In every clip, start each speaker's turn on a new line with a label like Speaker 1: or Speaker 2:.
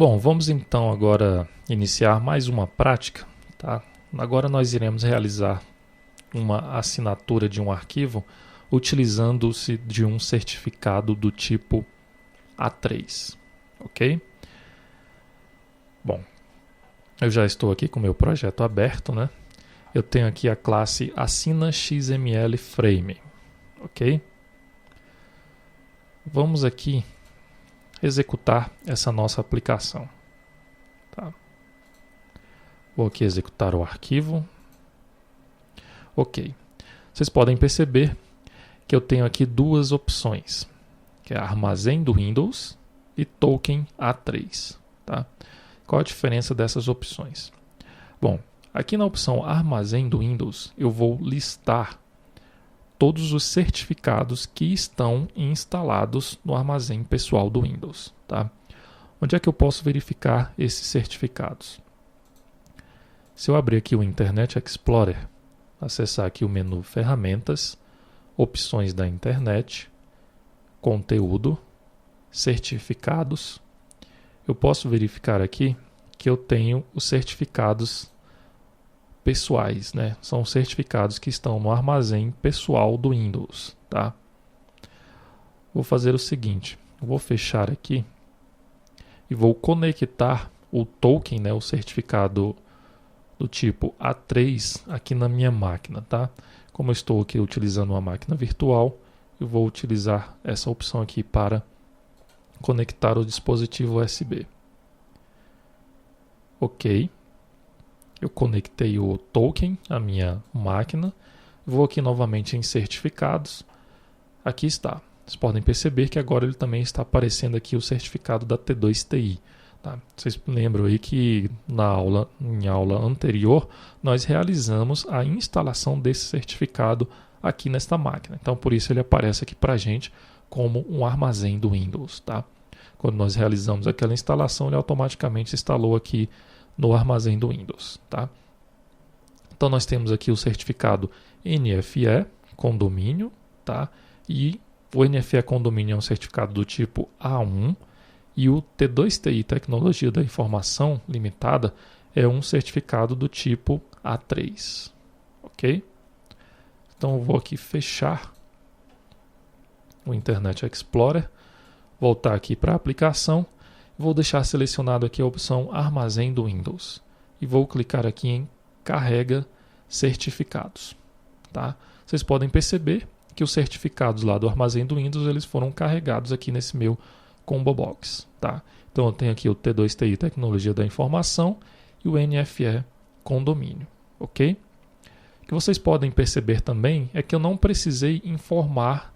Speaker 1: Bom, vamos então agora iniciar mais uma prática, tá? Agora nós iremos realizar uma assinatura de um arquivo utilizando-se de um certificado do tipo A3, ok? Bom, eu já estou aqui com o meu projeto aberto, né? Eu tenho aqui a classe assina XML frame, ok? Vamos aqui executar essa nossa aplicação. Tá? Vou aqui executar o arquivo. Ok. Vocês podem perceber que eu tenho aqui duas opções, que é armazém do Windows e token A3. Tá? Qual a diferença dessas opções? Bom, aqui na opção armazém do Windows, eu vou listar todos os certificados que estão instalados no armazém pessoal do Windows. Tá? Onde é que eu posso verificar esses certificados? Se eu abrir aqui o Internet Explorer, acessar aqui o menu Ferramentas, Opções da Internet, Conteúdo, Certificados, eu posso verificar aqui que eu tenho os certificados pessoais, né? São certificados que estão no armazém pessoal do Windows, tá? Vou fazer o seguinte, eu vou fechar aqui e vou conectar o token, né, o certificado do tipo A3 aqui na minha máquina, tá? Como eu estou aqui utilizando uma máquina virtual, eu vou utilizar essa opção aqui para conectar o dispositivo USB. Ok. Eu conectei o token à minha máquina. Vou aqui novamente em certificados. Aqui está. Vocês podem perceber que agora ele também está aparecendo aqui o certificado da T2TI. Tá? Vocês lembram aí que em aula anterior nós realizamos a instalação desse certificado aqui nesta máquina. Então por isso ele aparece aqui para a gente como um armazém do Windows. Tá? Quando nós realizamos aquela instalação, ele automaticamente se instalou aqui no armazém do Windows. Tá? Então nós temos aqui o certificado NFE Condomínio, tá? E o NFE Condomínio é um certificado do tipo A1 e o T2TI Tecnologia da Informação Limitada é um certificado do tipo A3. Ok? Então eu vou aqui fechar o Internet Explorer, voltar aqui para a aplicação. Vou deixar selecionado aqui a opção Armazém do Windows e vou clicar aqui em Carrega Certificados. Tá? Vocês podem perceber que os certificados lá do Armazém do Windows eles foram carregados aqui nesse meu Combo Box. Tá? Então eu tenho aqui o T2TI Tecnologia da Informação e o NFE Condomínio. Ok? O que vocês podem perceber também é que eu não precisei informar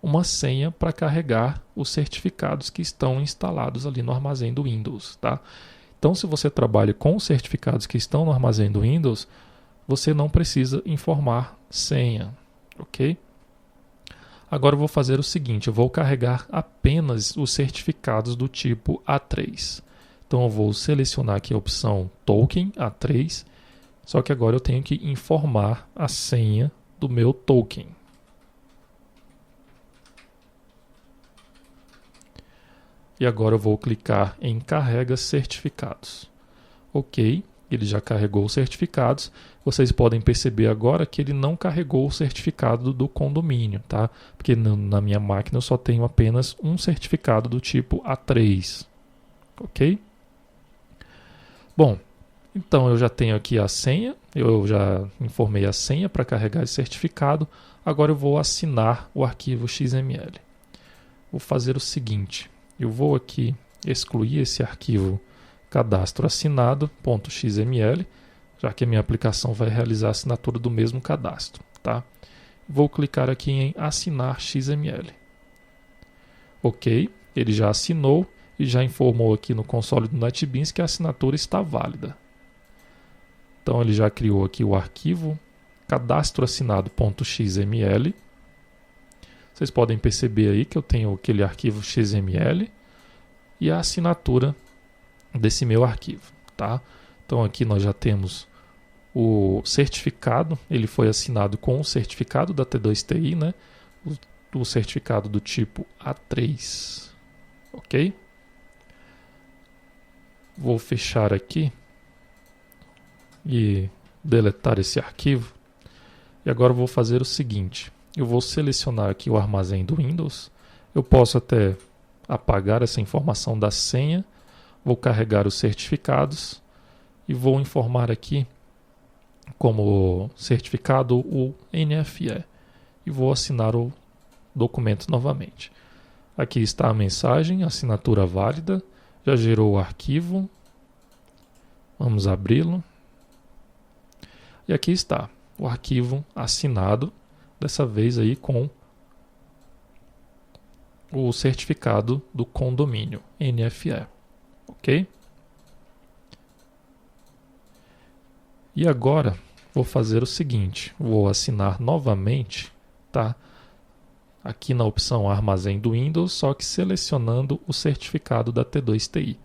Speaker 1: uma senha para carregar os certificados que estão instalados ali no armazém do Windows. Tá? Então, se você trabalha com os certificados que estão no armazém do Windows, você não precisa informar senha. Ok? Agora eu vou fazer o seguinte, eu vou carregar apenas os certificados do tipo A3. Então eu vou selecionar aqui a opção Token A3, só que agora eu tenho que informar a senha do meu token. E agora eu vou clicar em Carrega Certificados. Ok, ele já carregou os certificados. Vocês podem perceber agora que ele não carregou o certificado do condomínio, tá? Porque na minha máquina eu só tenho apenas um certificado do tipo A3. Ok? Bom, então eu já tenho aqui a senha. Eu já informei a senha para carregar esse certificado. Agora eu vou assinar o arquivo XML. Vou fazer o seguinte. Eu vou aqui excluir esse arquivo cadastro assinado.xml, já que a minha aplicação vai realizar a assinatura do mesmo cadastro. Tá? Vou clicar aqui em assinar XML. Ok, ele já assinou e já informou aqui no console do NetBeans que a assinatura está válida. Então ele já criou aqui o arquivo cadastroassinado.xml. Vocês podem perceber aí que eu tenho aquele arquivo XML e a assinatura desse meu arquivo. Tá? Então aqui nós já temos o certificado, ele foi assinado com o certificado da T2TI, né? O certificado do tipo A3. Ok? Vou fechar aqui e deletar esse arquivo. E agora eu vou fazer o seguinte. Eu vou selecionar aqui o armazém do Windows. Eu posso até apagar essa informação da senha. Vou carregar os certificados e vou informar aqui como certificado o NFE. E vou assinar o documento novamente. Aqui está a mensagem, assinatura válida. Já gerou o arquivo. Vamos abri-lo. E aqui está o arquivo assinado, dessa vez aí com o certificado do condomínio, NFE. Ok? E agora vou fazer o seguinte, vou assinar novamente, tá? Aqui na opção armazém do Windows, só que selecionando o certificado da T2TI.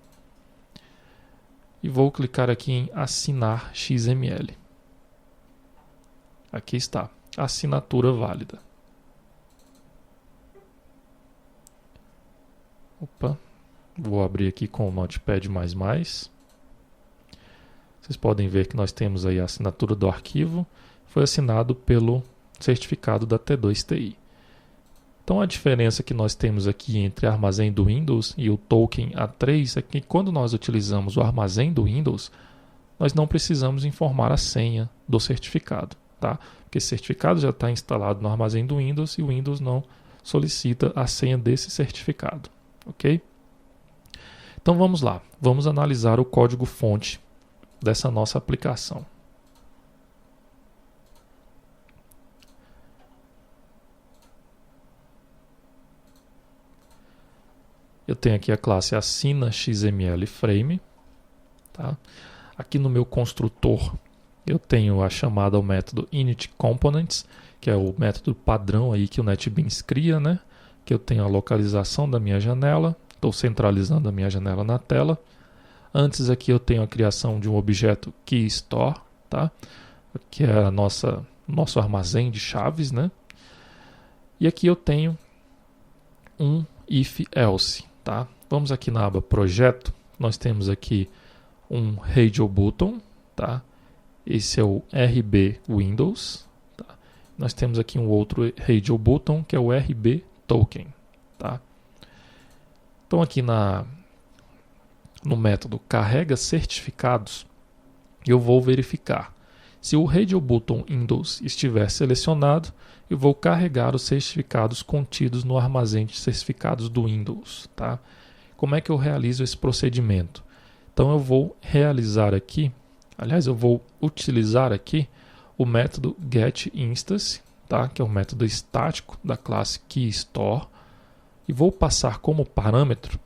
Speaker 1: E vou clicar aqui em assinar XML. Aqui está, assinatura válida. Opa, vou abrir aqui com o Notepad++. Vocês podem ver que nós temos aí a assinatura do arquivo. Foi assinado pelo certificado da T2TI. Então a diferença que nós temos aqui entre armazém do Windows e o token A3 é que quando nós utilizamos o armazém do Windows, nós não precisamos informar a senha do certificado, tá? Porque esse certificado já está instalado no armazém do Windows e o Windows não solicita a senha desse certificado, ok? Então vamos lá, vamos analisar o código-fonte dessa nossa aplicação. Eu tenho aqui a classe assina XML frame, tá? Aqui no meu construtor eu tenho a chamada ao método init components, que é o método padrão aí que o NetBeans cria, né? Que eu tenho a localização da minha janela, estou centralizando a minha janela na tela. Antes aqui eu tenho a criação de um objeto KeyStore, tá? Que é nosso armazém de chaves, né? E aqui eu tenho um if-else, tá? Vamos aqui na aba projeto, nós temos aqui um radio button, tá? Esse é o RB Windows, tá? Nós temos aqui um outro radio button que é o RB token, tá? Então aqui no método carrega certificados, eu vou verificar se o radio button Windows estiver selecionado. Eu vou carregar os certificados contidos no armazém de certificados do Windows, tá? Como é que eu realizo esse procedimento? Então eu vou realizar aqui, aliás, eu vou utilizar aqui o método getInstance, tá? Que é um método estático da classe KeyStore, e vou passar como parâmetro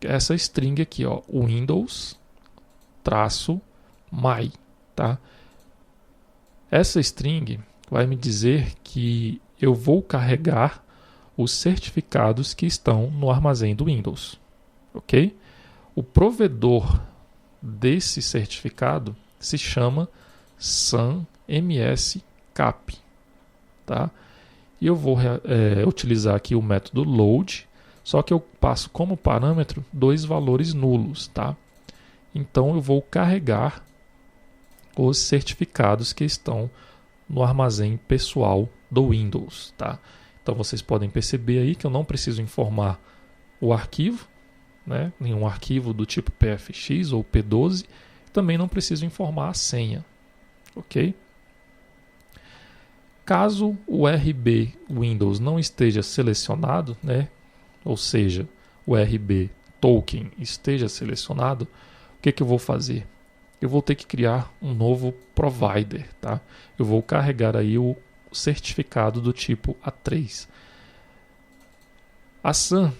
Speaker 1: essa string aqui, ó, Windows-my, tá? Essa string vai me dizer que eu vou carregar os certificados que estão no armazém do Windows, ok? O provedor desse certificado se chama sun-ms-cap, tá? E eu vou utilizar aqui o método load, só que eu passo como parâmetro 2 valores nulos, tá? Então eu vou carregar os certificados que estão no armazém pessoal do Windows, tá? Então vocês podem perceber aí que eu não preciso informar o arquivo, né? Nenhum arquivo do tipo PFX ou P12, também não preciso informar a senha, ok? Caso o RB Windows não esteja selecionado, né? Ou seja, o RB token esteja selecionado, o que eu vou fazer? Eu vou ter que criar um novo provider, tá? Eu vou carregar aí o certificado do tipo A3. A Sun,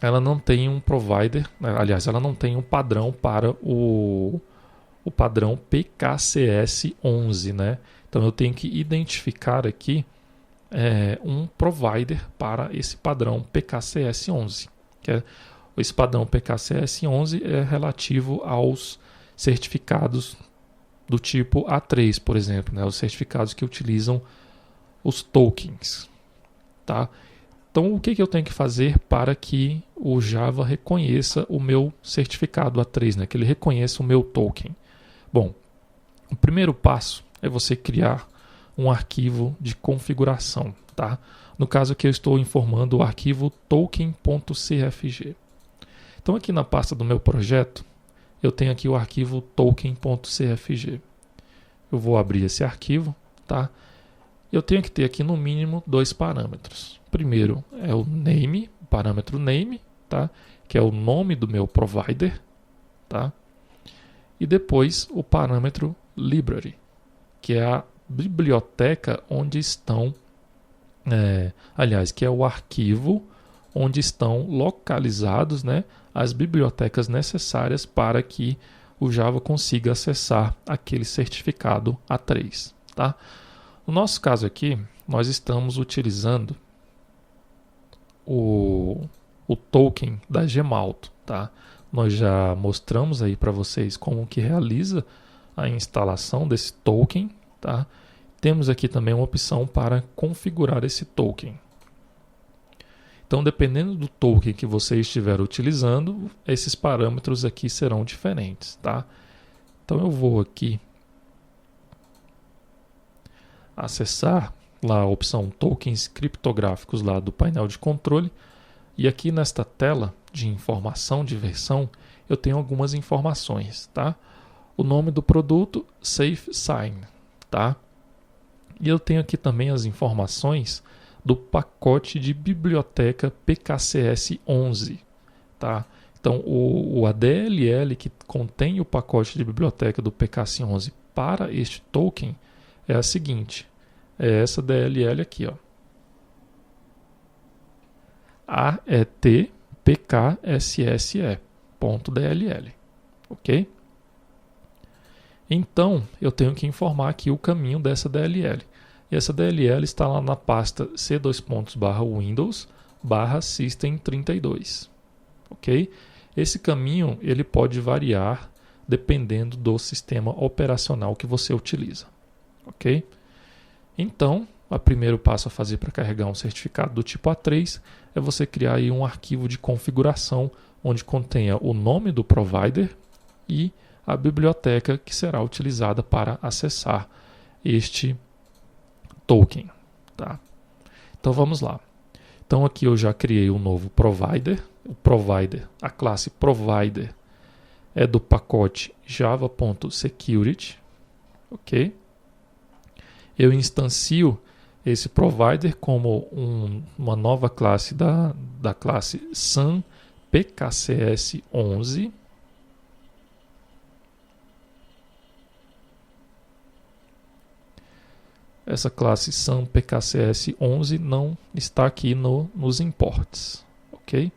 Speaker 1: ela não tem um provider, aliás, ela não tem um padrão para o padrão PKCS11, né? Então eu tenho que identificar aqui um provider para esse padrão PKCS11. Esse padrão PKCS11 é relativo aos certificados do tipo A3, por exemplo, né? Os certificados que utilizam os tokens, tá? Então, o que eu tenho que fazer para que o Java reconheça o meu certificado A3, né? Que ele reconheça o meu token. Bom, o primeiro passo é você criar um arquivo de configuração, tá? No caso aqui eu estou informando o arquivo token.cfg. Então aqui na pasta do meu projeto, eu tenho aqui o arquivo token.cfg. Eu vou abrir esse arquivo, tá? Eu tenho que ter aqui no mínimo dois parâmetros. Primeiro é o name, o parâmetro name, tá? Que é o nome do meu provider, tá? E depois o parâmetro library, que é a biblioteca onde estão, que é o arquivo onde estão localizados, né, as bibliotecas necessárias para que o Java consiga acessar aquele certificado A3, tá? No nosso caso aqui, nós estamos utilizando o token da Gemalto, tá? Nós já mostramos aí para vocês como que realiza a instalação desse token, tá? Temos aqui também uma opção para configurar esse token. Então, dependendo do token que você estiver utilizando, esses parâmetros aqui serão diferentes, tá? Então, eu vou aqui acessar lá a opção tokens criptográficos lá do painel de controle. E aqui nesta tela de informação de versão, eu tenho algumas informações, tá? O nome do produto, Safe Sign, tá? E eu tenho aqui também as informações do pacote de biblioteca PKCS11, tá? Então, o ADLL que contém o pacote de biblioteca do PKCS11 para este token é a seguinte, é essa DLL aqui, ó. AET-PKSSE.dll, ok? Então, eu tenho que informar aqui o caminho dessa DLL. E essa DLL está lá na pasta c:/windows/system32, ok? Esse caminho ele pode variar dependendo do sistema operacional que você utiliza, ok? Então, o primeiro passo a fazer para carregar um certificado do tipo A3 é você criar aí um arquivo de configuração onde contenha o nome do provider e a biblioteca que será utilizada para acessar este token, tá? Então vamos lá. Então aqui eu já criei um novo provider. O provider, a classe provider é do pacote java.security, ok? Eu instancio esse provider como uma nova classe da classe SAM PKCS11. Essa classe SAM PKCS11 não está aqui nos imports, ok?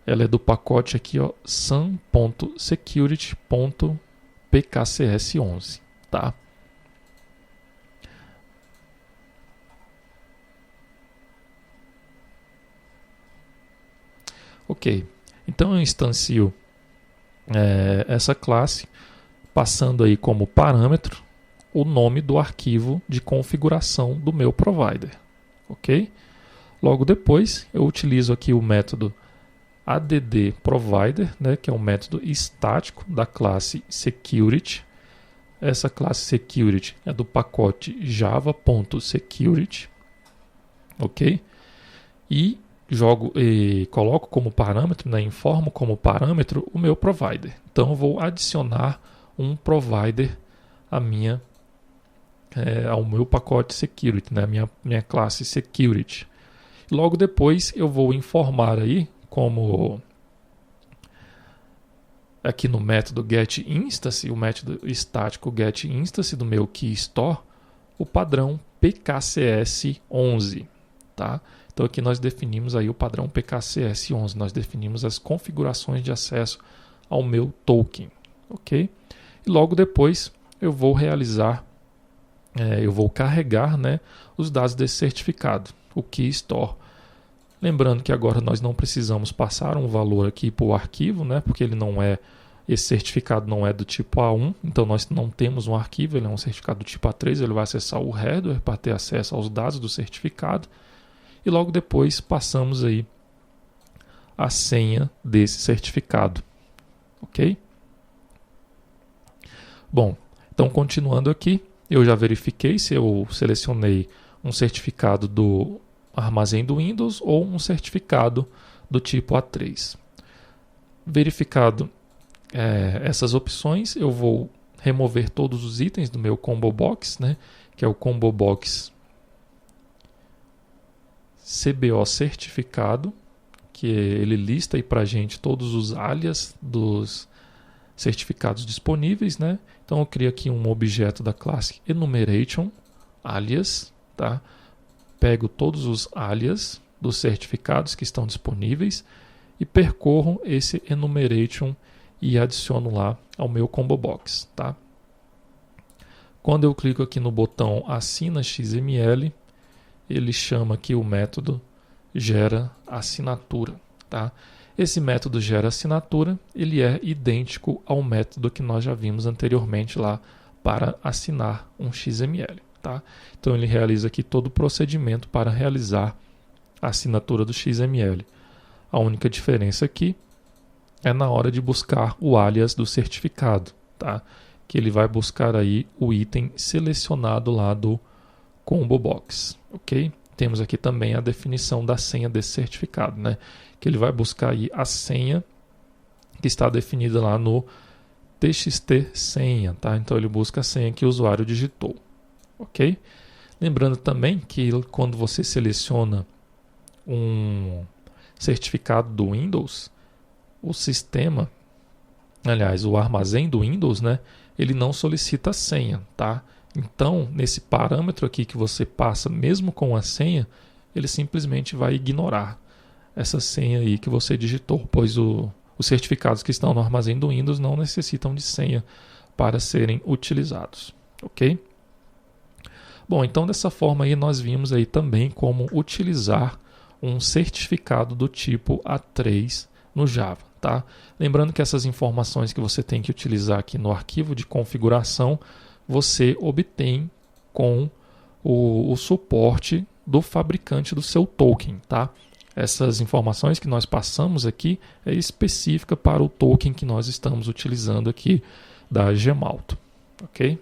Speaker 1: Ela é do pacote aqui, ó, sam.security.pkcs11, tá? Ok, então eu instancio essa classe, passando aí como parâmetro o nome do arquivo de configuração do meu provider, ok? Logo depois eu utilizo aqui o método addProvider, né, que é um método estático da classe Security. Essa classe Security é do pacote java.security, ok? E coloco como parâmetro, né, informo como parâmetro o meu provider. Então eu vou adicionar um provider ao meu pacote Security, né, minha classe Security. Logo depois eu vou informar aí como aqui no método getInstance, o método estático getInstance do meu KeyStore, o padrão PKCS11, tá? Então aqui nós definimos aí o padrão PKCS11, nós definimos as configurações de acesso ao meu token, ok? E logo depois eu vou carregar, né, os dados desse certificado, o KeyStore. Lembrando que agora nós não precisamos passar um valor aqui para o arquivo, né, porque ele não é esse certificado não é do tipo A1, então nós não temos um arquivo, ele é um certificado do tipo A3, ele vai acessar o header para ter acesso aos dados do certificado, e logo depois passamos aí a senha desse certificado, ok? Bom, então continuando aqui, eu já verifiquei se eu selecionei um certificado do armazém do Windows ou um certificado do tipo A3. Verificado essas opções, eu vou remover todos os itens do meu combo box, né, que é o combo box CBO certificado, que ele lista aí para a gente todos os alias dos certificados disponíveis, né? Então eu crio aqui um objeto da classe enumeration alias, tá? Pego todos os alias dos certificados que estão disponíveis e percorro esse enumeration e adiciono lá ao meu combo box, tá? Quando eu clico aqui no botão assina XML, ele chama aqui o método gera assinatura, tá? Esse método gera assinatura, ele é idêntico ao método que nós já vimos anteriormente lá para assinar um XML, tá? Então ele realiza aqui todo o procedimento para realizar a assinatura do XML. A única diferença aqui é na hora de buscar o alias do certificado, tá? Que ele vai buscar aí o item selecionado lá do combo box, ok? Temos aqui também a definição da senha desse certificado, né? Que ele vai buscar aí a senha que está definida lá no txt senha, tá? Então ele busca a senha que o usuário digitou, ok? Lembrando também que quando você seleciona um certificado do Windows, o sistema, aliás, o armazém do Windows, né? Ele não solicita a senha, tá? Então, nesse parâmetro aqui que você passa, mesmo com a senha, ele simplesmente vai ignorar essa senha aí que você digitou, pois os certificados que estão no armazém do Windows não necessitam de senha para serem utilizados, ok? Bom, então dessa forma aí nós vimos aí também como utilizar um certificado do tipo A3 no Java, tá? Lembrando que essas informações que você tem que utilizar aqui no arquivo de configuração, você obtém com o suporte do fabricante do seu token, tá? Essas informações que nós passamos aqui é específica para o token que nós estamos utilizando aqui da Gemalto, ok?